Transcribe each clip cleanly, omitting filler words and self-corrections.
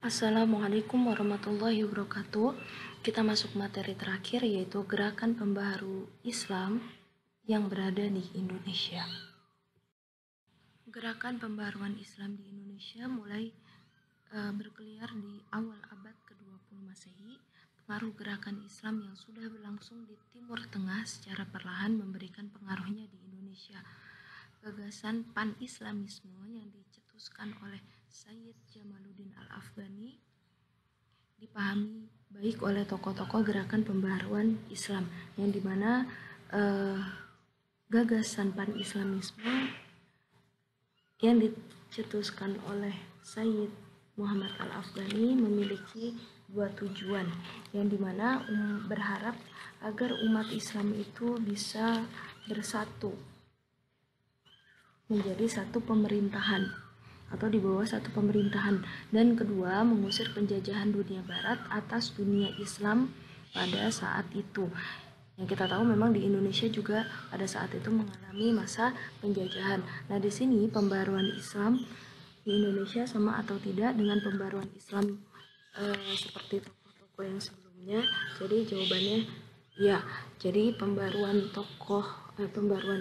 Assalamualaikum warahmatullahi wabarakatuh. Kita masuk materi terakhir, yaitu gerakan pembaharu Islam yang berada di Indonesia. Gerakan pembaharuan Islam di Indonesia mulai berkeliar di awal abad ke-20 Masehi. Pengaruh gerakan Islam yang sudah berlangsung di Timur Tengah secara perlahan memberikan pengaruhnya di Indonesia. Gagasan pan-islamisme yang dicetuskan oleh Sayyid Jamaluddin Al-Afghani dipahami baik oleh tokoh-tokoh gerakan pembaharuan Islam, yang dimana gagasan pan-islamisme yang dicetuskan oleh Sayyid Muhammad Al-Afghani memiliki dua tujuan, yang dimana berharap agar umat Islam itu bisa bersatu menjadi satu pemerintahan atau di bawah satu pemerintahan, dan kedua, mengusir penjajahan dunia barat atas dunia Islam pada saat itu. Yang kita tahu memang di Indonesia juga pada saat itu mengalami masa penjajahan. Nah, di sini pembaruan Islam di Indonesia sama atau tidak dengan pembaruan Islam seperti tokoh-tokoh yang sebelumnya? Jadi jawabannya ya. Jadi pembaruan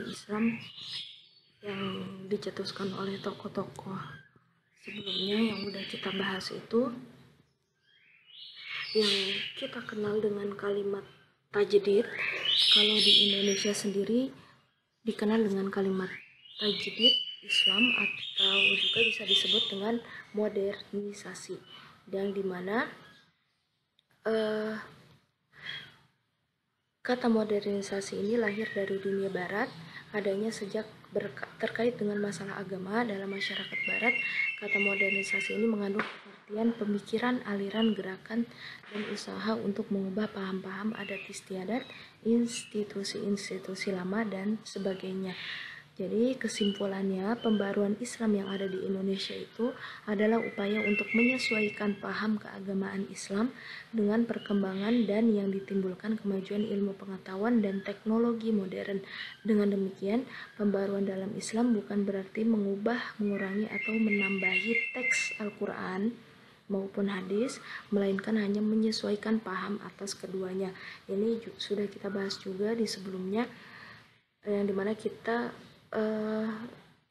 Islam yang dicetuskan oleh tokoh-tokoh sebelumnya yang udah kita bahas itu, yang kita kenal dengan kalimat tajdid. Kalau di Indonesia sendiri dikenal dengan kalimat tajdid Islam, atau juga bisa disebut dengan modernisasi, yang dimana kata modernisasi ini lahir dari dunia barat, adanya sejak terkait dengan masalah agama dalam masyarakat barat. Kata modernisasi ini mengandung pengertian pemikiran, aliran, gerakan, dan usaha untuk mengubah paham-paham adat istiadat, institusi-institusi lama, dan sebagainya. Jadi kesimpulannya, pembaruan Islam yang ada di Indonesia itu adalah upaya untuk menyesuaikan paham keagamaan Islam dengan perkembangan dan yang ditimbulkan kemajuan ilmu pengetahuan dan teknologi modern. Dengan demikian, pembaruan dalam Islam bukan berarti mengubah, mengurangi, atau menambahi teks Al-Quran maupun hadis, melainkan hanya menyesuaikan paham atas keduanya. Ini sudah kita bahas juga di sebelumnya, yang dimana kita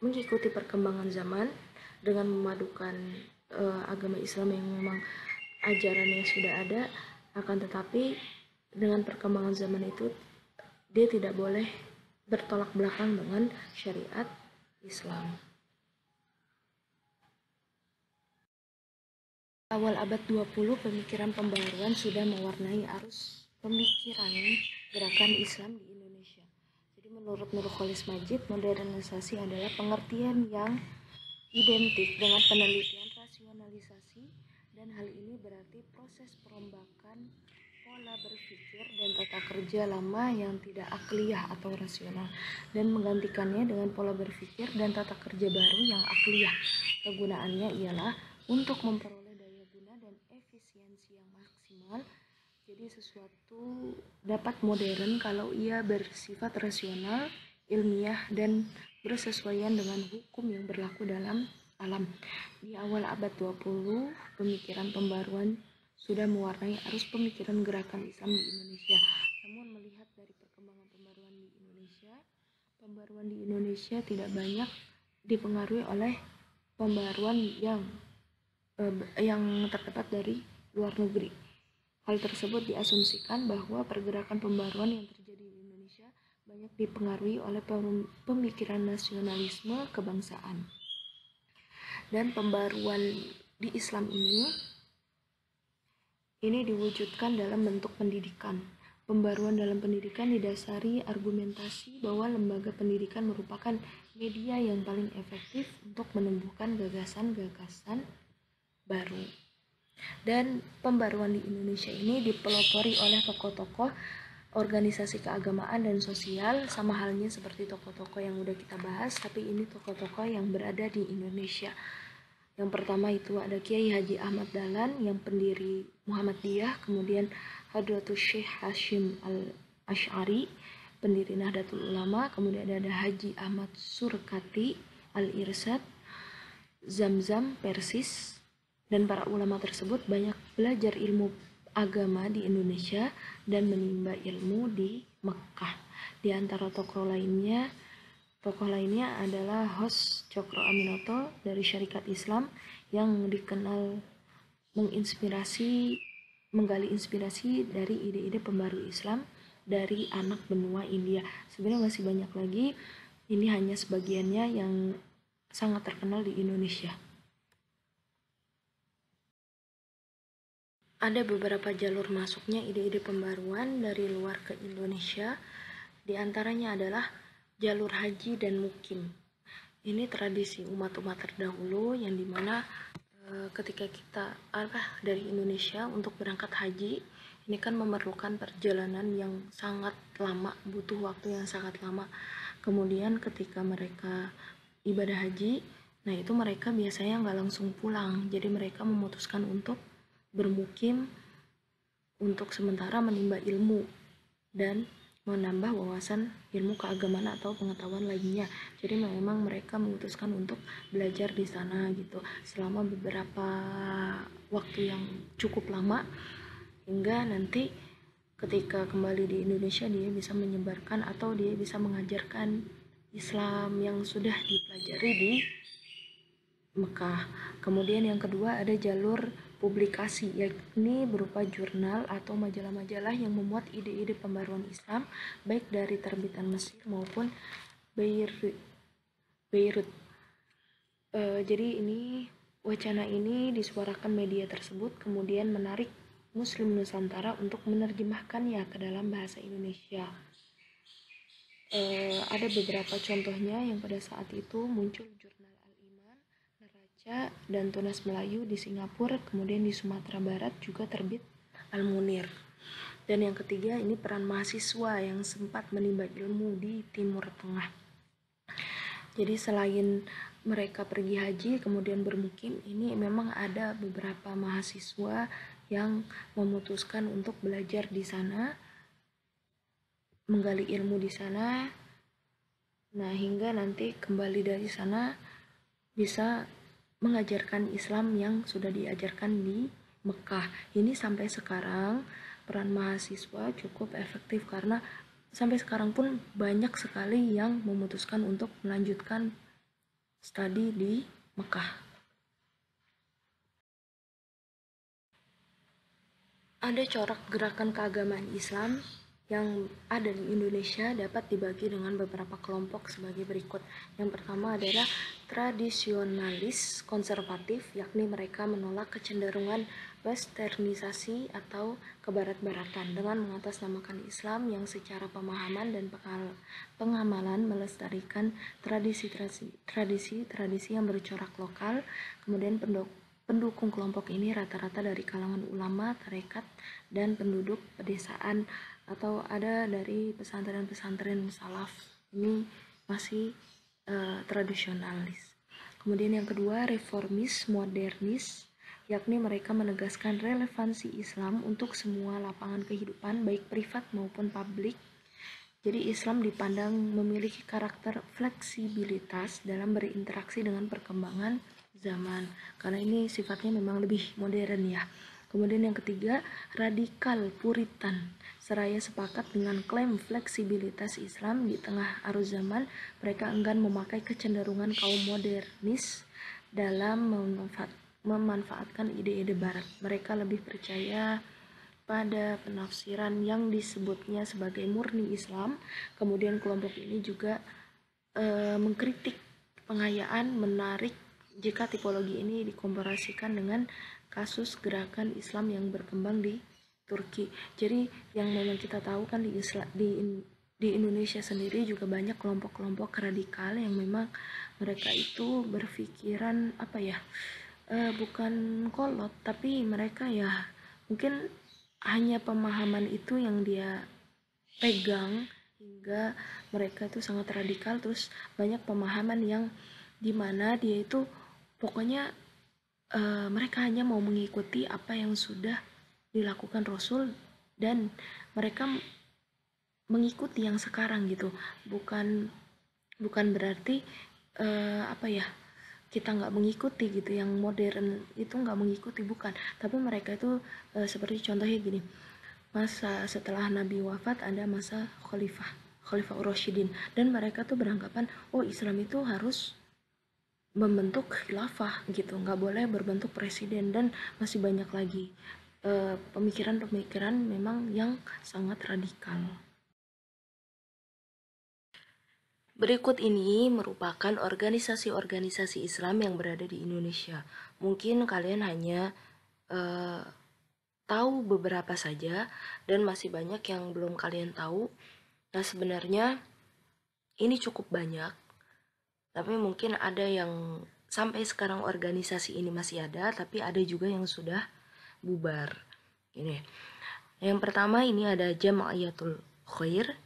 mengikuti perkembangan zaman dengan memadukan agama Islam yang memang ajarannya sudah ada, akan tetapi dengan perkembangan zaman itu dia tidak boleh bertolak belakang dengan syariat Islam. Awal abad 20, pemikiran pembaharuan sudah mewarnai arus pemikiran gerakan Islam di Indonesia. Jadi menurut Nurkholis Majid, modernisasi adalah pengertian yang identik dengan penelitian rasionalisasi, dan hal ini berarti proses perombakan pola berpikir dan tata kerja lama yang tidak akliyah atau rasional, dan menggantikannya dengan pola berpikir dan tata kerja baru yang akliyah. Kegunaannya ialah untuk memperoleh daya guna dan efisiensi yang maksimal. Jadi sesuatu dapat modern kalau ia bersifat rasional, ilmiah, dan bersesuaian dengan hukum yang berlaku dalam alam. Di awal abad 20, pemikiran pembaruan sudah mewarnai arus pemikiran gerakan Islam di Indonesia. Namun melihat dari perkembangan pembaruan di Indonesia tidak banyak dipengaruhi oleh pembaruan yang terdapat dari luar negeri. Hal tersebut diasumsikan bahwa pergerakan pembaruan yang terjadi di Indonesia banyak dipengaruhi oleh pemikiran nasionalisme kebangsaan. Dan pembaruan di Islam ini diwujudkan dalam bentuk pendidikan. Pembaruan dalam pendidikan didasari argumentasi bahwa lembaga pendidikan merupakan media yang paling efektif untuk menumbuhkan gagasan-gagasan baru. Dan pembaruan di Indonesia ini dipelopori oleh tokoh-tokoh organisasi keagamaan dan sosial, sama halnya seperti tokoh-tokoh yang udah kita bahas, tapi ini tokoh-tokoh yang berada di Indonesia. Yang pertama itu ada Kiai Haji Ahmad Dahlan yang pendiri Muhammadiyah, kemudian Hadratus Syekh Hashim Al-Asy'ari, pendiri Nahdlatul Ulama, kemudian ada Haji Ahmad Surkati Al-Irsyad, Zamzam Persis, Dan para ulama tersebut banyak belajar ilmu agama di Indonesia dan menimba ilmu di Mekah. Di antara tokoh lainnya adalah Hos Cokro Aminoto dari Syarikat Islam yang dikenal menggali inspirasi dari ide-ide pembaru Islam dari anak benua India. Sebenarnya masih banyak lagi, ini hanya sebagiannya yang sangat terkenal di Indonesia. Ada beberapa jalur masuknya ide-ide pembaruan dari luar ke Indonesia. Di antaranya adalah jalur haji dan mukim. Ini tradisi umat-umat terdahulu yang dimana ketika kita dari Indonesia untuk berangkat haji, ini kan memerlukan perjalanan yang sangat lama, butuh waktu yang sangat lama. Kemudian ketika mereka ibadah haji, nah itu mereka biasanya nggak langsung pulang, jadi mereka memutuskan untuk bermukim untuk sementara menimba ilmu dan menambah wawasan ilmu keagamaan atau pengetahuan lainnya. Jadi memang mereka memutuskan untuk belajar di sana gitu selama beberapa waktu yang cukup lama, hingga nanti ketika kembali di Indonesia dia bisa menyebarkan atau dia bisa mengajarkan Islam yang sudah dipelajari di Mekah. Kemudian yang kedua ada jalur publikasi, yakni berupa jurnal atau majalah-majalah yang memuat ide-ide pembaruan Islam baik dari terbitan Mesir maupun Beirut. Jadi ini wacana ini disuarakan media tersebut kemudian menarik Muslim Nusantara untuk menerjemahkannya ke dalam bahasa Indonesia. Ada beberapa contohnya yang pada saat itu muncul jurnal Al-Iman, Neraca, dan Tunas Melayu di Singapura, kemudian di Sumatera Barat juga terbit Al-Munir. Dan yang ketiga ini peran mahasiswa yang sempat menimba ilmu di Timur Tengah. Jadi selain mereka pergi haji kemudian bermukim, ini memang ada beberapa mahasiswa yang memutuskan untuk belajar di sana, menggali ilmu di sana. Nah, hingga nanti kembali dari sana bisa mengajarkan Islam yang sudah diajarkan di Mekah. Ini sampai sekarang peran mahasiswa cukup efektif karena sampai sekarang pun banyak sekali yang memutuskan untuk melanjutkan studi di Mekah. Ada corak gerakan keagamaan Islam yang ada di Indonesia dapat dibagi dengan beberapa kelompok sebagai berikut. Yang pertama adalah tradisionalis konservatif, yakni mereka menolak kecenderungan westernisasi atau kebarat-baratan dengan mengatasnamakan Islam yang secara pemahaman dan pengamalan melestarikan tradisi yang bercorak lokal. Kemudian pendukung kelompok ini rata-rata dari kalangan ulama, tarekat, dan penduduk pedesaan atau ada dari pesantren-pesantren salaf. Ini masih tradisionalis. Kemudian yang kedua, reformis modernis, yakni mereka menegaskan relevansi Islam untuk semua lapangan kehidupan baik privat maupun publik. Jadi Islam dipandang memiliki karakter fleksibilitas dalam berinteraksi dengan perkembangan zaman, karena ini sifatnya memang lebih modern ya. Kemudian yang ketiga, radikal puritan, seraya sepakat dengan klaim fleksibilitas Islam di tengah arus zaman, mereka enggan memakai kecenderungan kaum modernis dalam memanfaatkan ide-ide barat. Mereka lebih percaya pada penafsiran yang disebutnya sebagai murni Islam. Kemudian kelompok ini juga mengkritik pengayaan menarik jika tipologi ini dikomparasikan dengan kasus gerakan Islam yang berkembang di Turki. Jadi yang memang kita tahu kan di Indonesia sendiri juga banyak kelompok-kelompok radikal yang memang mereka itu berpikiran bukan kolot, tapi mereka ya mungkin hanya pemahaman itu yang dia pegang hingga mereka itu sangat radikal. Terus banyak pemahaman yang dimana dia itu pokoknya mereka hanya mau mengikuti apa yang sudah dilakukan Rasul dan mereka mengikuti yang sekarang gitu. Bukan berarti kita nggak mengikuti gitu, yang modern itu nggak mengikuti, bukan. Tapi mereka itu seperti contohnya gini, masa setelah Nabi wafat ada masa Khalifah Ur-Rasyidin, dan mereka tuh beranggapan oh Islam itu harus membentuk khilafah gitu, nggak boleh berbentuk presiden, dan masih banyak lagi pemikiran-pemikiran memang yang sangat radikal. Berikut ini merupakan organisasi-organisasi Islam yang berada di Indonesia. Mungkin kalian hanya tahu beberapa saja dan masih banyak yang belum kalian tahu. Nah, sebenarnya ini cukup banyak, tapi mungkin ada yang sampai sekarang organisasi ini masih ada, tapi ada juga yang sudah bubar. Ini. Yang pertama ini ada Jam'iyatul Khair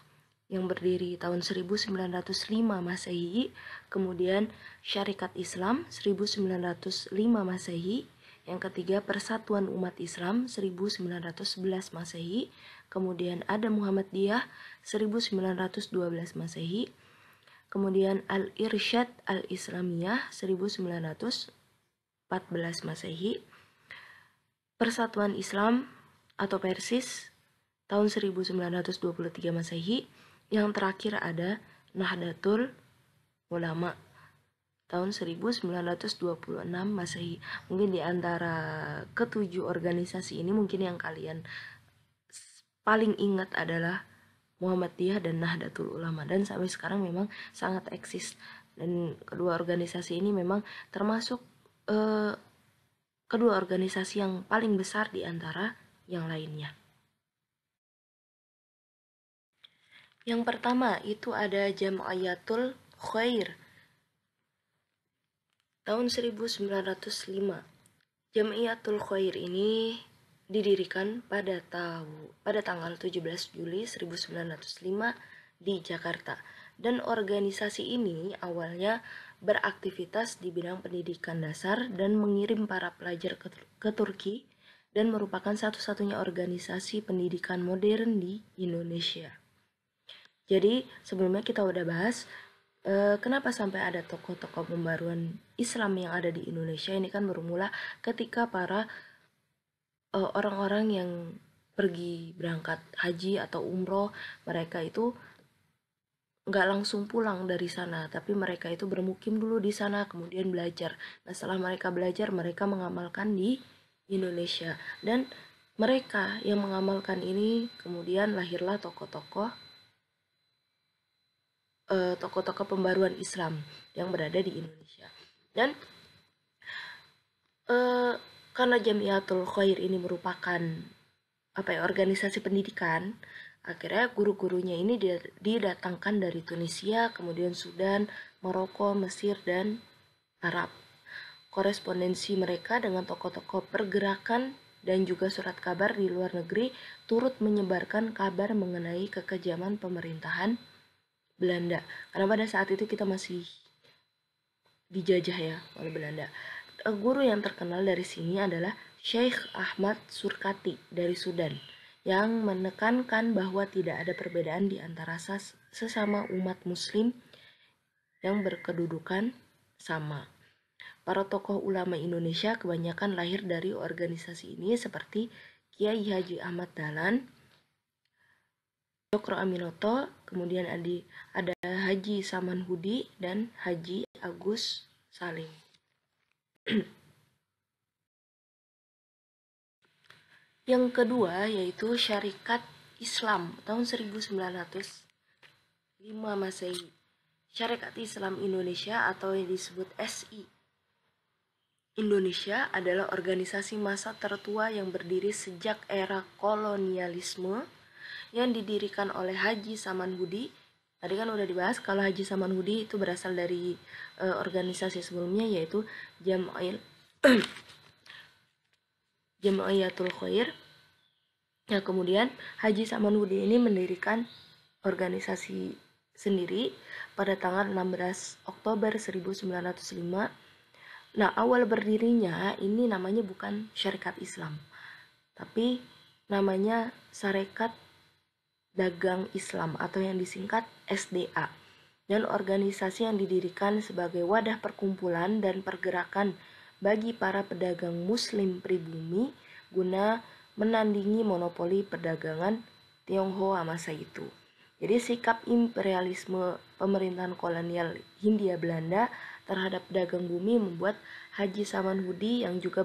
yang berdiri tahun 1905 Masehi, kemudian Syarikat Islam 1905 Masehi, yang ketiga Persatuan Umat Islam 1911 Masehi, kemudian ada Muhammadiyah 1912 Masehi, kemudian Al-Irsyad Al-Islamiyah 1914 Masehi, Persatuan Islam atau Persis tahun 1923 Masehi, yang terakhir ada Nahdlatul Ulama tahun 1926 Masehi. Mungkin di antara ketujuh organisasi ini mungkin yang kalian paling ingat adalah Muhammadiyah dan Nahdlatul Ulama, dan sampai sekarang memang sangat eksis, dan kedua organisasi ini memang termasuk kedua organisasi yang paling besar di antara yang lainnya. Yang pertama itu ada Jam'iyatul Khair tahun 1905. Jam'iyatul Khair ini didirikan pada tanggal 17 Juli 1905 di Jakarta. Dan organisasi ini awalnya beraktivitas di bidang pendidikan dasar dan mengirim para pelajar ke Turki, dan merupakan satu-satunya organisasi pendidikan modern di Indonesia. Jadi sebelumnya kita udah bahas kenapa sampai ada tokoh-tokoh pembaruan Islam yang ada di Indonesia. Ini kan bermula ketika para orang-orang yang pergi berangkat haji atau umroh, mereka itu nggak langsung pulang dari sana, tapi mereka itu bermukim dulu di sana, kemudian belajar. Nah, setelah mereka belajar, mereka mengamalkan di Indonesia. Dan mereka yang mengamalkan ini, kemudian lahirlah tokoh-tokoh pembaruan Islam yang berada di Indonesia. Dan karena Jam'iyatul Khair ini merupakan organisasi pendidikan, akhirnya guru-gurunya ini didatangkan dari Tunisia, kemudian Sudan, Maroko, Mesir, dan Arab. Korespondensi mereka dengan tokoh-tokoh pergerakan dan juga surat kabar di luar negeri turut menyebarkan kabar mengenai kekejaman pemerintahan Belanda. Karena pada saat itu kita masih dijajah ya oleh Belanda. Guru yang terkenal dari sini adalah Sheikh Ahmad Surkati dari Sudan, yang menekankan bahwa tidak ada perbedaan di antara sesama umat muslim yang berkedudukan sama. Para tokoh ulama Indonesia kebanyakan lahir dari organisasi ini seperti Kiai Haji Ahmad Dahlan, Dr. Aminoto, kemudian ada Haji Saman Hudi, dan Haji Agus Salim. Yang kedua yaitu Syarikat Islam tahun 1905 Masehi. Syarikat Islam Indonesia atau yang disebut SI Indonesia adalah organisasi massa tertua yang berdiri sejak era kolonialisme, yang didirikan oleh Haji Saman Hudi. Tadi kan udah dibahas kalau Haji Saman Hudi itu berasal dari organisasi sebelumnya, yaitu Jam'iyatul Khair. Nah, kemudian Haji Saman Hudi ini mendirikan organisasi sendiri pada tanggal 16 Oktober 1905. Nah, awal berdirinya ini namanya bukan Syarikat Islam, tapi namanya Sarekat Dagang Islam atau yang disingkat SDA. dan organisasi yang didirikan sebagai wadah perkumpulan dan pergerakan bagi para pedagang muslim pribumi guna menandingi monopoli perdagangan Tionghoa masa itu. Jadi sikap imperialisme pemerintahan kolonial Hindia Belanda terhadap pedagang bumi membuat Haji Samanhudi yang juga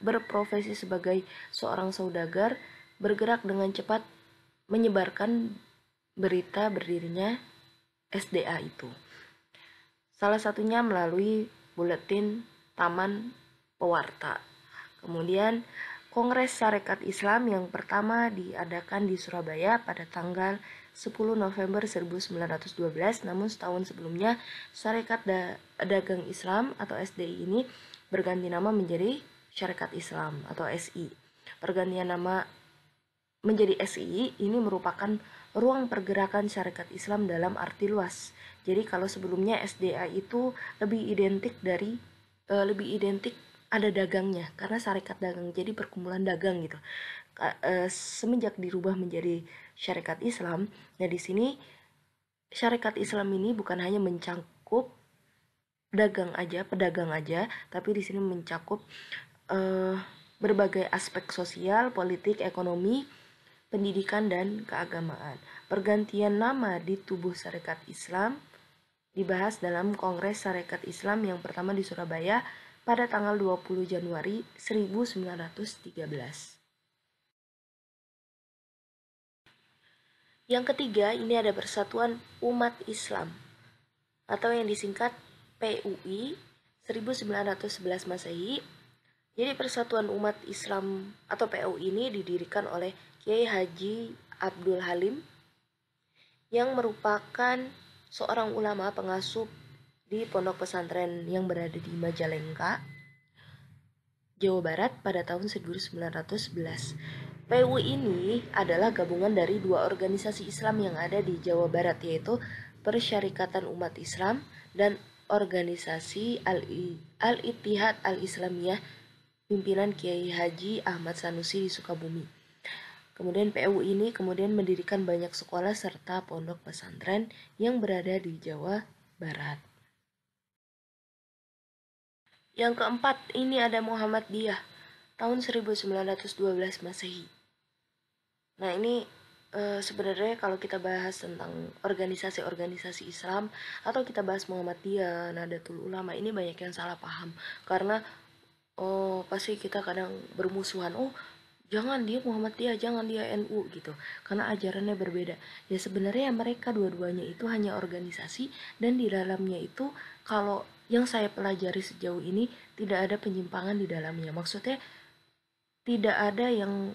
berprofesi sebagai seorang saudagar bergerak dengan cepat menyebarkan berita berdirinya SDA itu. Salah satunya melalui buletin Taman Pewarta. Kemudian Kongres Sarekat Islam yang pertama diadakan di Surabaya pada tanggal 10 November 1912, namun setahun sebelumnya Sarekat Dagang Islam atau SDI ini berganti nama menjadi Syarikat Islam atau SI. Pergantian nama menjadi SI ini merupakan ruang pergerakan syarikat Islam dalam arti luas. Jadi kalau sebelumnya SDA itu lebih identik ada dagangnya karena syarikat dagang, jadi perkumpulan dagang gitu. Semenjak dirubah menjadi syarikat Islam, nah di sini syarikat Islam ini bukan hanya mencakup pedagang aja, tapi di sini mencakup berbagai aspek sosial, politik, ekonomi, pendidikan, dan keagamaan. Pergantian nama di tubuh Sarekat Islam dibahas dalam Kongres Sarekat Islam yang pertama di Surabaya pada tanggal 20 Januari 1913. Yang ketiga, ini ada Persatuan Umat Islam atau yang disingkat PUI 1911 Masehi. Jadi Persatuan Umat Islam atau PUI ini didirikan oleh Kiai Haji Abdul Halim yang merupakan seorang ulama pengasuh di pondok pesantren yang berada di Majalengka, Jawa Barat pada tahun 1911. PUI ini adalah gabungan dari dua organisasi Islam yang ada di Jawa Barat, yaitu Persyarikatan Umat Islam dan organisasi Al-Ittihad Al-Islamiyah pimpinan Kiai Haji Ahmad Sanusi di Sukabumi. Kemudian PUI ini kemudian mendirikan banyak sekolah serta pondok pesantren yang berada di Jawa Barat. Yang keempat, ini ada Muhammadiyah tahun 1912 Masehi. Nah, ini sebenarnya kalau kita bahas tentang organisasi-organisasi Islam atau kita bahas Muhammadiyah, Nahdlatul Ulama, ini banyak yang salah paham karena pasti kita kadang bermusuhan, jangan dia Muhammadiyah, jangan dia NU gitu, karena ajarannya berbeda. Ya sebenarnya mereka dua-duanya itu hanya organisasi, dan di dalamnya itu kalau yang saya pelajari sejauh ini tidak ada penyimpangan di dalamnya. Maksudnya tidak ada yang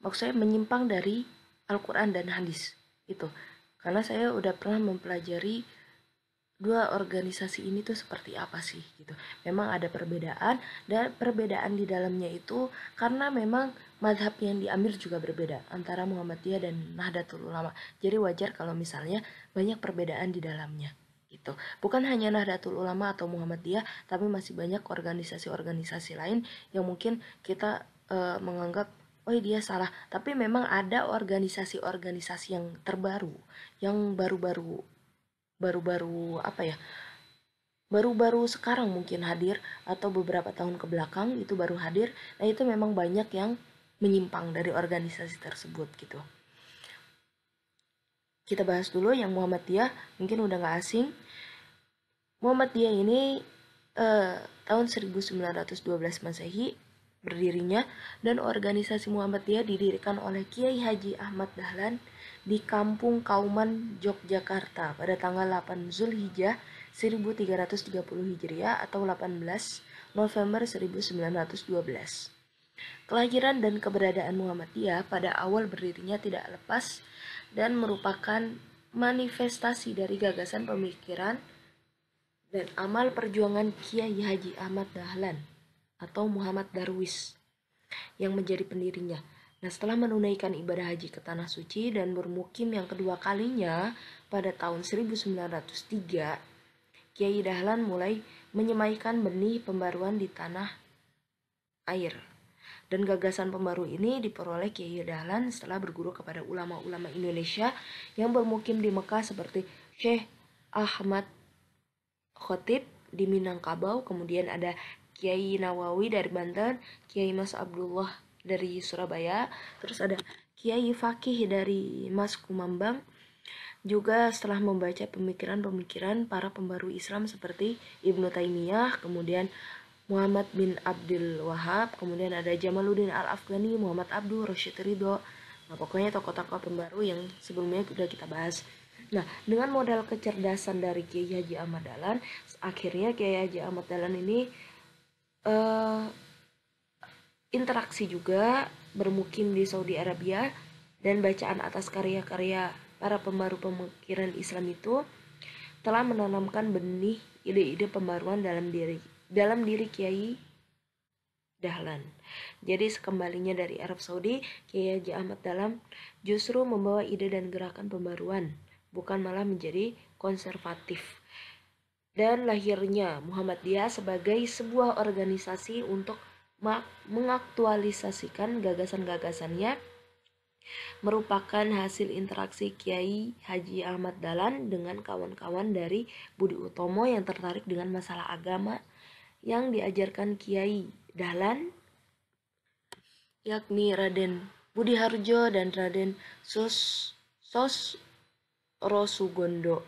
maksudnya menyimpang dari Al-Quran dan hadis itu. Karena saya udah pernah mempelajari dua organisasi ini tuh seperti apa sih gitu. Memang ada perbedaan, dan perbedaan di dalamnya itu karena memang mazhab yang diambil juga berbeda antara Muhammadiyah dan Nahdlatul Ulama. Jadi wajar kalau misalnya banyak perbedaan di dalamnya gitu. Bukan hanya Nahdlatul Ulama atau Muhammadiyah, tapi masih banyak organisasi-organisasi lain yang mungkin kita menganggap dia salah, tapi memang ada organisasi-organisasi yang terbaru, yang baru-baru sekarang mungkin hadir, atau beberapa tahun ke belakang itu baru hadir. Nah, itu memang banyak yang menyimpang dari organisasi tersebut gitu. Kita bahas dulu yang Muhammadiyah, mungkin udah gak asing. Muhammadiyah ini tahun 1912 Masehi berdirinya, dan organisasi Muhammadiyah didirikan oleh Kiai Haji Ahmad Dahlan di Kampung Kauman, Yogyakarta pada tanggal 8 Zulhijjah 1330 Hijriah atau 18 November 1912. Kelahiran dan keberadaan Muhammadiyah pada awal berdirinya tidak lepas dan merupakan manifestasi dari gagasan pemikiran dan amal perjuangan Kiai Haji Ahmad Dahlan atau Muhammad Darwis yang menjadi pendirinya. Nah, setelah menunaikan ibadah haji ke Tanah Suci dan bermukim yang kedua kalinya pada tahun 1903, Kiai Dahlan mulai menyemaikan benih pembaruan di tanah air. Dan gagasan pembaru ini diperoleh Kiai Dahlan setelah berguru kepada ulama-ulama Indonesia yang bermukim di Mekah seperti Syekh Ahmad Khotib di Minangkabau, kemudian ada Kiai Nawawi dari Banten, Kiai Mas Abdullah dari Surabaya, terus ada Kiai Fakih dari Mas Kumambang. Juga setelah membaca pemikiran-pemikiran para pembaru Islam seperti Ibnu Taimiyah, kemudian Muhammad bin Abdul Wahab, kemudian ada Jamaluddin Al-Afghani, Muhammad Abduh, Rashid Ridho. Nah, pokoknya tokoh-tokoh pembaru yang sebelumnya sudah kita bahas. Nah, dengan modal kecerdasan dari Kiai Haji Ahmad Dahlan, akhirnya Kiai Haji Ahmad Dahlan ini interaksi juga, bermukim di Saudi Arabia, dan bacaan atas karya-karya para pembaru pemikiran Islam itu telah menanamkan benih ide-ide pembaruan dalam diri Kiai Dahlan. Jadi sekembalinya dari Arab Saudi, Kiai Haji Ahmad Dahlan justru membawa ide dan gerakan pembaruan, bukan malah menjadi konservatif. Dan lahirnya Muhammadiyah sebagai sebuah organisasi untuk mengaktualisasikan gagasan-gagasannya merupakan hasil interaksi Kiai Haji Ahmad Dahlan dengan kawan-kawan dari Budi Utomo yang tertarik dengan masalah agama yang diajarkan Kiai Dahlan, yakni Raden Budi Harjo dan Raden Sosrosugondo.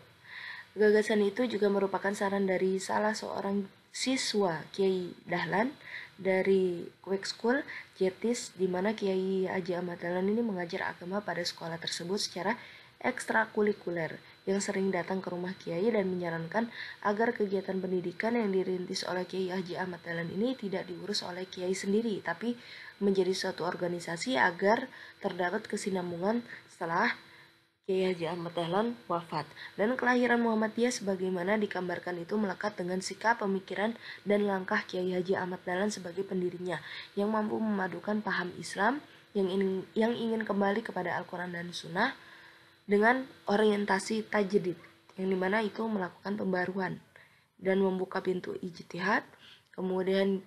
Gagasan itu juga merupakan saran dari salah seorang siswa Kiai Dahlan dari Quick School Jetis, di mana Kiai Haji Ahmad Dahlan ini mengajar agama pada sekolah tersebut secara ekstrakurikuler, yang sering datang ke rumah Kiai dan menyarankan agar kegiatan pendidikan yang dirintis oleh Kiai Haji Ahmad Dahlan ini tidak diurus oleh Kiai sendiri, tapi menjadi suatu organisasi agar terdapat kesinambungan setelah Kiai Haji Ahmad Dahlan wafat. Dan kelahiran Muhammadiyah sebagaimana digambarkan itu melekat dengan sikap, pemikiran, dan langkah Kiai Haji Ahmad Dahlan sebagai pendirinya, yang mampu memadukan paham Islam yang ingin kembali kepada Al-Quran dan Sunnah dengan orientasi tajdid, yang dimana itu melakukan pembaruan dan membuka pintu ijtihad, kemudian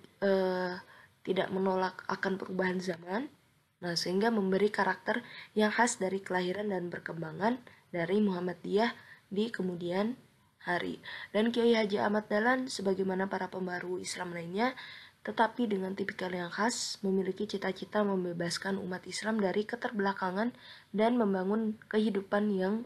tidak menolak akan perubahan zaman. Nah, sehingga memberi karakter yang khas dari kelahiran dan perkembangan dari Muhammadiyah di kemudian hari. Dan Kiai Haji Ahmad Dahlan sebagaimana para pembaru Islam lainnya, tetapi dengan tipikal yang khas, memiliki cita-cita membebaskan umat Islam dari keterbelakangan dan membangun kehidupan yang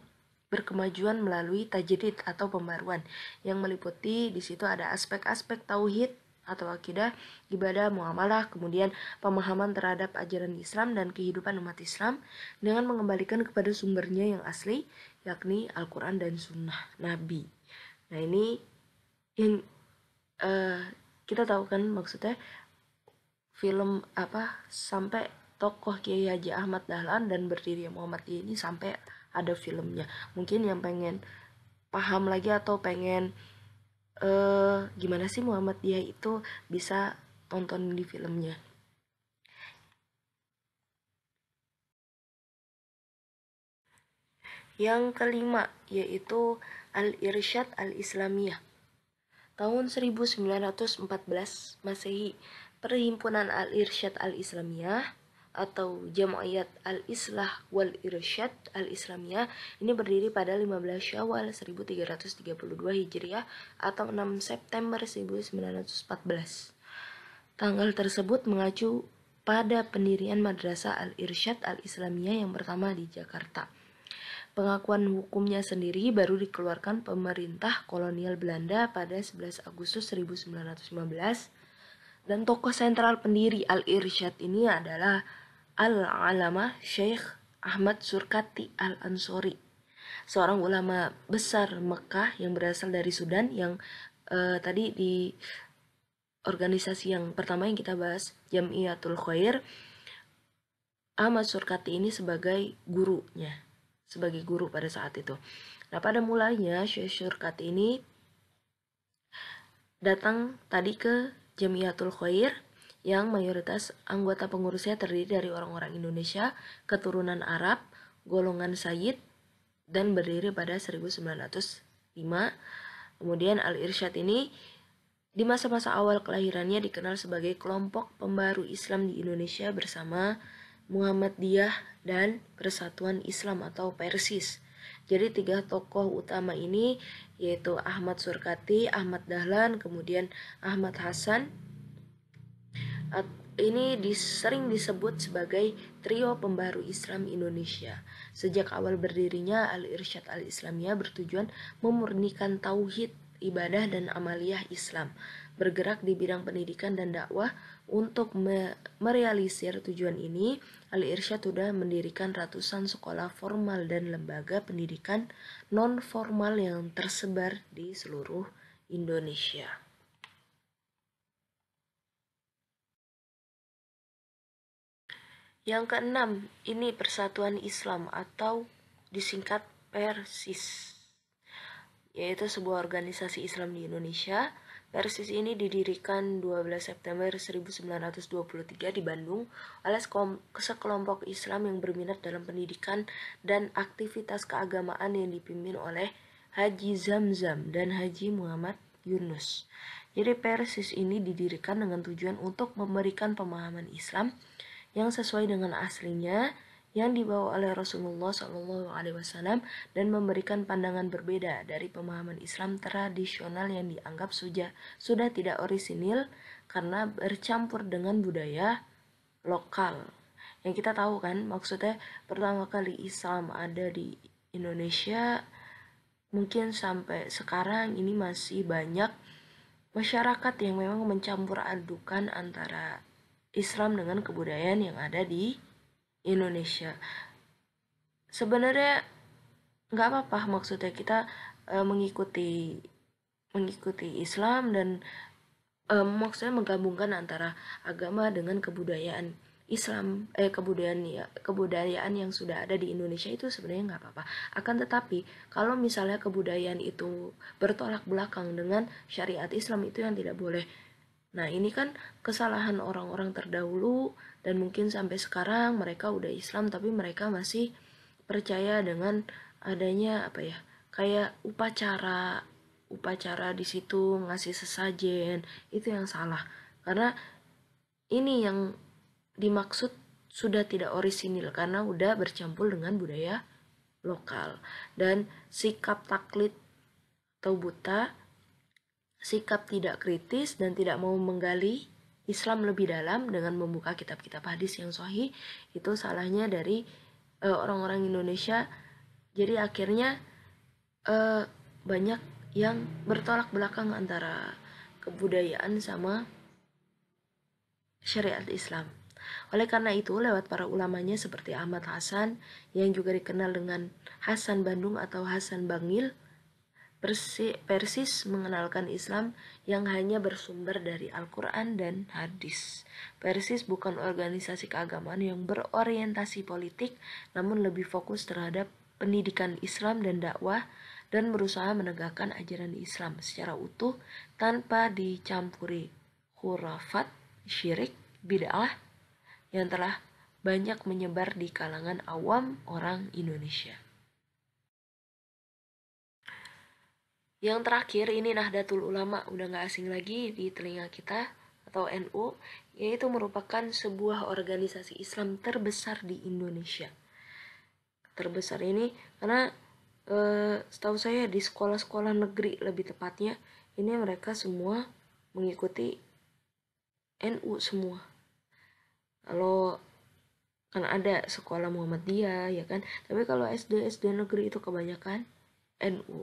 berkemajuan melalui tajdid atau pembaruan, yang meliputi di situ ada aspek-aspek tauhid atau akidah, ibadah, muamalah, kemudian pemahaman terhadap ajaran Islam dan kehidupan umat Islam dengan mengembalikan kepada sumbernya yang asli, yakni Al-Quran dan Sunnah Nabi. Nah, ini yang kita tahu kan maksudnya film apa sampai tokoh Kiai Haji Ahmad Dahlan dan berdiri Muhammadiyah ini sampai ada filmnya. Mungkin yang pengen paham lagi atau pengen gimana sih Muhammadiyah itu bisa tonton di filmnya. Yang kelima yaitu Al-Irsyad Al-Islamiyah. Tahun 1914 Masehi, Perhimpunan Al-Irsyad Al-Islamiyah atau Jam'iyat Al-Islah wal Irsyad Al-Islamiyah ini berdiri pada 15 Syawal 1332 Hijriah atau 6 September 1914. Tanggal tersebut mengacu pada pendirian Madrasah Al-Irsyad Al-Islamiyah yang pertama di Jakarta. Pengakuan hukumnya sendiri baru dikeluarkan pemerintah kolonial Belanda pada 11 Agustus 1915, dan tokoh sentral pendiri Al-Irsyad ini adalah Al-Alamah Syekh Ahmad Surkati Al-Ansori, seorang ulama besar Mekah yang berasal dari Sudan, yang tadi di organisasi yang pertama yang kita bahas, Jamiatul Khair, Ahmad Surkati ini sebagai gurunya, sebagai guru pada saat itu. Nah, pada mulanya Syekh Surkati ini datang tadi ke Jamiatul Khair yang mayoritas anggota pengurusnya terdiri dari orang-orang Indonesia, keturunan Arab, golongan Sayyid, dan berdiri pada 1905. Kemudian Al-Irsyad ini Di masa-masa awal kelahirannya dikenal sebagai kelompok pembaru Islam di Indonesia bersama Muhammadiyah dan Persatuan Islam atau Persis. Jadi 3 tokoh utama ini yaitu Ahmad Surkati, Ahmad Dahlan, kemudian Ahmad Hasan. Ini sering disebut sebagai trio pembaru Islam Indonesia. Sejak awal berdirinya Al-Irsyad Al-Islamiyah bertujuan memurnikan tauhid, ibadah dan amaliyah Islam, bergerak di bidang pendidikan dan dakwah. Untuk merealisir tujuan ini, Al-Irsyad sudah mendirikan ratusan sekolah formal dan lembaga pendidikan non-formal yang tersebar di seluruh Indonesia. Yang keenam, ini Persatuan Islam atau disingkat Persis, yaitu sebuah organisasi Islam di Indonesia. Persis ini didirikan 12 September 1923 di Bandung oleh sekelompok Islam yang berminat dalam pendidikan dan aktivitas keagamaan yang dipimpin oleh Haji Zamzam dan Haji Muhammad Yunus. Jadi Persis ini didirikan dengan tujuan untuk memberikan pemahaman Islam yang sesuai dengan aslinya yang dibawa oleh Rasulullah SAW dan memberikan pandangan berbeda dari pemahaman Islam tradisional yang dianggap sudah tidak orisinil karena bercampur dengan budaya lokal. Yang kita tahu kan, maksudnya pertama kali Islam ada di Indonesia, mungkin sampai sekarang ini masih banyak masyarakat yang memang mencampur adukan antara Islam dengan kebudayaan yang ada di Indonesia. Sebenarnya nggak apa-apa, maksudnya kita mengikuti Islam dan maksudnya menggabungkan antara agama dengan kebudayaan Islam, kebudayaan yang sudah ada di Indonesia itu sebenarnya nggak apa-apa. Akan tetapi kalau misalnya kebudayaan itu bertolak belakang dengan syariat Islam, itu yang tidak boleh. Nah, ini kan kesalahan orang-orang terdahulu dan mungkin sampai sekarang mereka udah Islam tapi mereka masih percaya dengan adanya kayak upacara di situ ngasih sesajen. Itu yang salah. Karena ini yang dimaksud sudah tidak orisinil karena udah bercampur dengan budaya lokal. Dan sikap taklid atau buta, sikap tidak kritis dan tidak mau menggali Islam lebih dalam dengan membuka kitab-kitab hadis yang sahih, itu salahnya dari orang-orang Indonesia. Jadi akhirnya banyak yang bertolak belakang antara kebudayaan sama syariat Islam. Oleh karena itu, lewat para ulamanya seperti Ahmad Hasan yang juga dikenal dengan Hasan Bandung atau Hasan Bangil, Persis mengenalkan Islam yang hanya bersumber dari Al-Quran dan hadis. Persis bukan organisasi keagamaan yang berorientasi politik, namun lebih fokus terhadap pendidikan Islam dan dakwah dan berusaha menegakkan ajaran Islam secara utuh tanpa dicampuri khurafat, syirik, bid'ah yang telah banyak menyebar di kalangan awam orang Indonesia. Yang terakhir ini Nahdlatul Ulama, udah gak asing lagi di telinga kita, atau NU, yaitu merupakan sebuah organisasi Islam terbesar di Indonesia. Terbesar ini karena setahu saya di sekolah-sekolah negeri lebih tepatnya, ini mereka semua mengikuti NU semua. Kalau kan ada sekolah Muhammadiyah ya kan, tapi kalau SD negeri itu kebanyakan NU.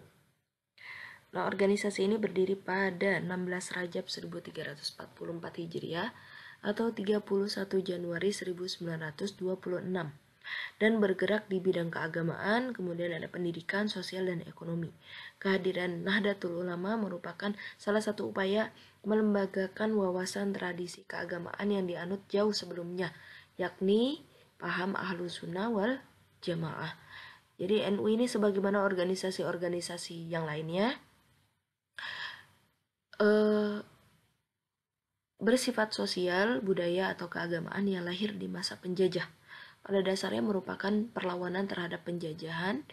Nah, organisasi ini berdiri pada 16 Rajab 1344 Hijriah atau 31 Januari 1926 dan bergerak di bidang keagamaan, kemudian ada pendidikan, sosial, dan ekonomi. Kehadiran Nahdlatul Ulama merupakan salah satu upaya melembagakan wawasan tradisi keagamaan yang dianut jauh sebelumnya, yakni paham Ahlus Sunnah wal Jamaah. Jadi NU ini sebagaimana organisasi-organisasi yang lainnya bersifat sosial, budaya, atau keagamaan yang lahir di masa penjajah. Pada dasarnya merupakan perlawanan terhadap penjajahan.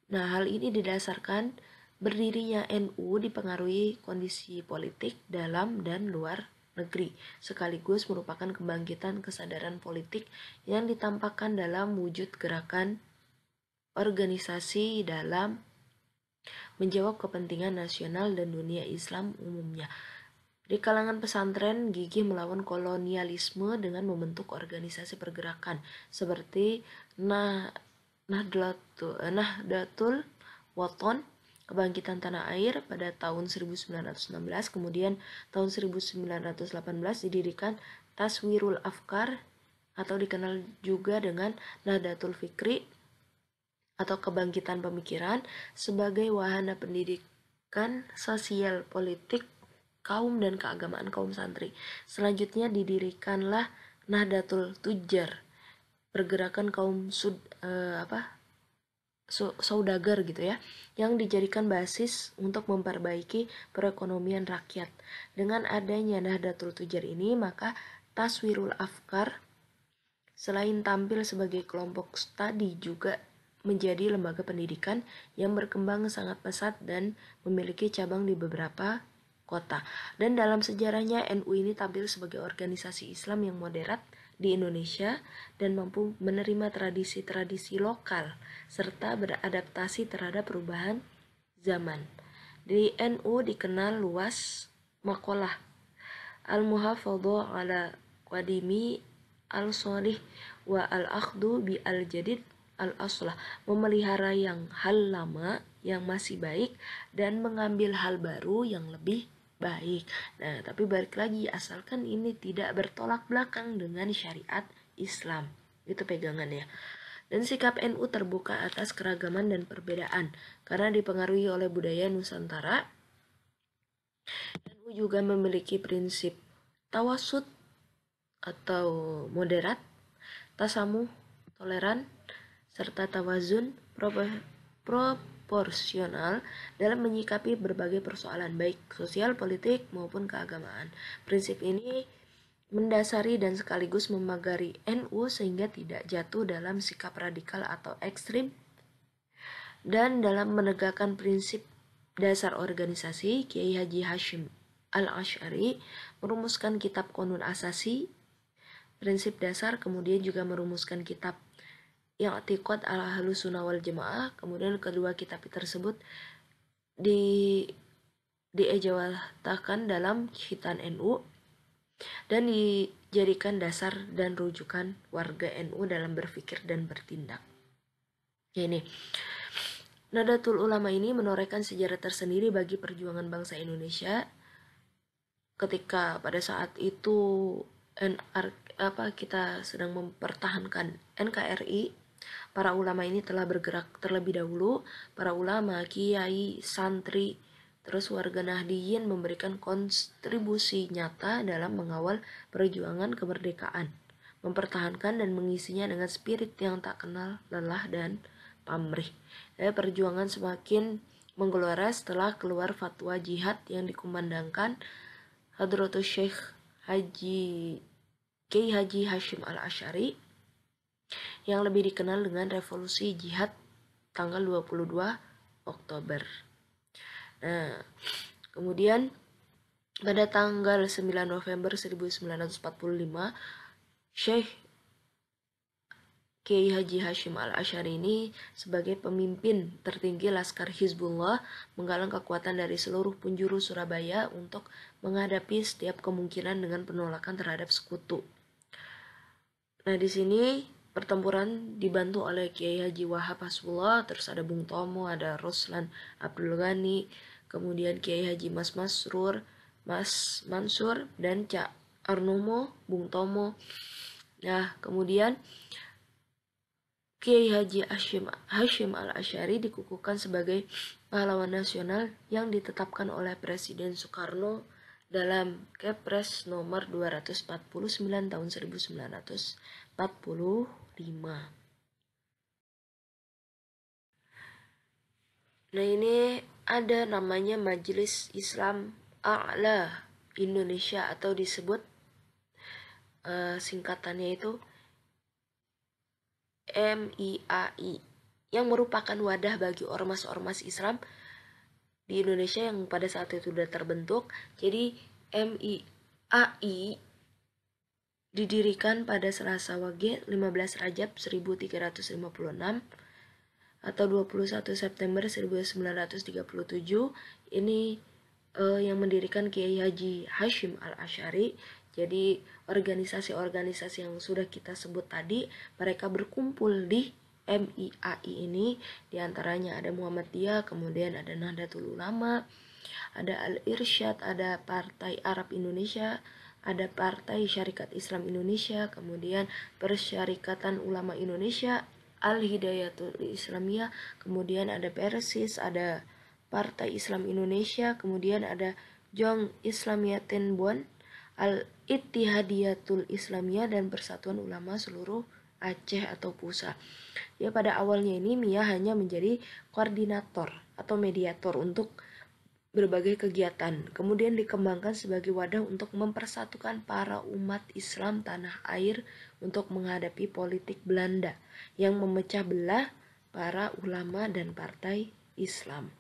Nah, hal ini didasarkan Berdirinya NU dipengaruhi kondisi politik dalam dan luar negeri, sekaligus merupakan kebangkitan kesadaran politik yang ditampakkan dalam wujud gerakan organisasi dalam menjawab kepentingan nasional dan dunia Islam umumnya. Di kalangan pesantren, gigih melawan kolonialisme dengan membentuk organisasi pergerakan seperti Nahdlatul Wathon, Kebangkitan Tanah Air pada tahun 1916, kemudian tahun 1918 didirikan Taswirul Afkar atau dikenal juga dengan Nahdlatul Fikri atau Kebangkitan Pemikiran sebagai wahana pendidikan sosial politik kaum dan keagamaan kaum santri. Selanjutnya didirikanlah Nahdlatul Tujjar, pergerakan kaum saudagar gitu ya, yang dijadikan basis untuk memperbaiki perekonomian rakyat. Dengan adanya Nahdlatul Tujjar ini, maka Taswirul Afkar selain tampil sebagai kelompok studi juga menjadi lembaga pendidikan yang berkembang sangat pesat dan memiliki cabang di beberapa kota. Dan dalam sejarahnya NU ini tampil sebagai organisasi Islam yang moderat di Indonesia dan mampu menerima tradisi-tradisi lokal serta beradaptasi terhadap perubahan zaman. Di NU dikenal luas makalah al-muhafadhah ala qadimi al-shalih wa al-akhdu bi al-jadid al-aslah, memelihara yang hal lama yang masih baik dan mengambil hal baru yang lebih baik. Nah, tapi balik lagi, asalkan ini tidak bertolak belakang dengan syariat Islam. Itu pegangannya. Dan sikap NU terbuka atas keragaman dan perbedaan. Karena dipengaruhi oleh budaya Nusantara, NU juga memiliki prinsip tawasud atau moderat, tasamuh, toleran, serta tawazun proporsional dalam menyikapi berbagai persoalan baik sosial, politik, maupun keagamaan. Prinsip ini mendasari dan sekaligus memagari NU sehingga tidak jatuh dalam sikap radikal atau ekstrim. Dan dalam menegakkan prinsip dasar organisasi, Kiai Haji Hashim Al-Asy'ari merumuskan kitab Qonun Asasi, prinsip dasar, kemudian juga merumuskan kitab yang I'tiqad Ahlus Sunnah wal Jamaah. Kemudian kedua kitab tersebut diejawantahkan dalam khitan NU dan dijadikan dasar dan rujukan warga NU dalam berpikir dan bertindak. Ini Nahdlatul Ulama ini menorehkan sejarah tersendiri bagi perjuangan bangsa Indonesia ketika pada saat itu kita sedang mempertahankan NKRI. Para ulama ini telah bergerak terlebih dahulu. Para ulama, kiai, santri, terus warga Nahdiyin memberikan kontribusi nyata dalam mengawal perjuangan kemerdekaan, mempertahankan dan mengisinya dengan spirit yang tak kenal lelah dan pamrih. Perjuangan semakin menggelora setelah keluar fatwa jihad yang dikumandangkan Hadratus Syekh Kiai Haji Hashim Al-Asy'ari yang lebih dikenal dengan Revolusi Jihad tanggal 22 Oktober. Nah, kemudian pada tanggal 9 November 1945, Syekh Kiai Haji Hashim Al-Asy'ari ini sebagai pemimpin tertinggi Laskar Hizbullah menggalang kekuatan dari seluruh penjuru Surabaya untuk menghadapi setiap kemungkinan dengan penolakan terhadap sekutu. Nah, di sini pertempuran dibantu oleh Kiai Haji Wahab Hasbullah, terus ada Bung Tomo, ada Ruslan Abdul Ghani, kemudian Kiai Haji Mas Mansur, dan Cak Arnomo, Bung Tomo. Nah, kemudian Kiai Haji Hashim Al-Asy'ari dikukuhkan sebagai pahlawan nasional yang ditetapkan oleh Presiden Soekarno dalam Kepres nomor 249 tahun 1945. Nah, ini ada namanya Majelis Islam A'la Indonesia atau disebut singkatannya itu MIAI, yang merupakan wadah bagi ormas-ormas Islam di Indonesia yang pada saat itu sudah terbentuk. Jadi MIAI didirikan pada Selasa Wage 15 Rajab 1356 atau 21 September 1937. Ini yang mendirikan Kiai Haji Hashim Al-Asy'ari. Jadi organisasi-organisasi yang sudah kita sebut tadi, mereka berkumpul di MIAI ini. Di antaranya ada Muhammadiyah, kemudian ada Nahdlatul Ulama, ada Al-Irsyad, ada Partai Arab Indonesia, ada Partai Syarikat Islam Indonesia, kemudian Persyarikatan Ulama Indonesia, Al-Hidayatul Islamiyah, kemudian ada Persis, ada Partai Islam Indonesia, kemudian ada Jong Islamiyatin Bon, Al-Ittihadiyatul Islamiyah, dan Persatuan Ulama Seluruh Aceh atau PUSA. Ya, pada awalnya ini MIA hanya menjadi koordinator atau mediator untuk berbagai kegiatan, kemudian dikembangkan sebagai wadah untuk mempersatukan para umat Islam tanah air untuk menghadapi politik Belanda yang memecah belah para ulama dan partai Islam.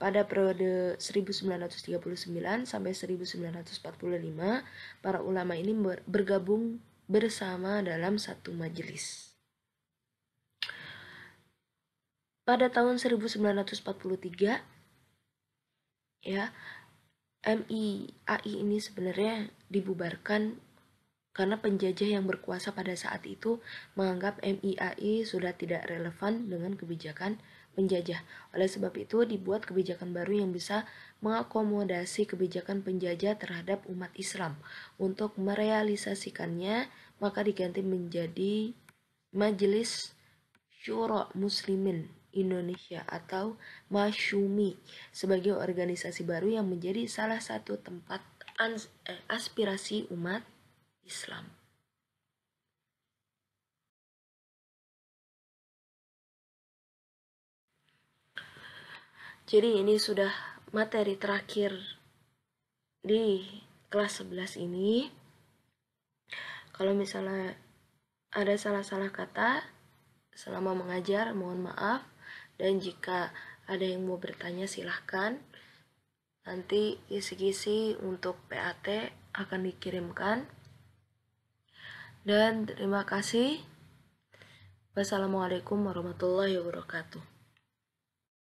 Pada periode 1939 sampai 1945, para ulama ini bergabung bersama dalam satu majelis. Pada tahun 1943, ya, MIAI ini sebenarnya dibubarkan karena penjajah yang berkuasa pada saat itu menganggap MIAI sudah tidak relevan dengan kebijakan penjajah. Oleh sebab itu dibuat kebijakan baru yang bisa mengakomodasi kebijakan penjajah terhadap umat Islam. Untuk merealisasikannya, maka diganti menjadi Majelis Syuro Muslimin Indonesia atau Masyumi sebagai organisasi baru yang menjadi salah satu tempat aspirasi umat Islam. Jadi ini sudah materi terakhir di kelas 11 ini. Kalau misalnya ada salah-salah kata selama mengajar, mohon maaf. Dan jika ada yang mau bertanya silahkan. Nanti kisi-kisi untuk PAT akan dikirimkan. Dan terima kasih. Wassalamualaikum warahmatullahi wabarakatuh.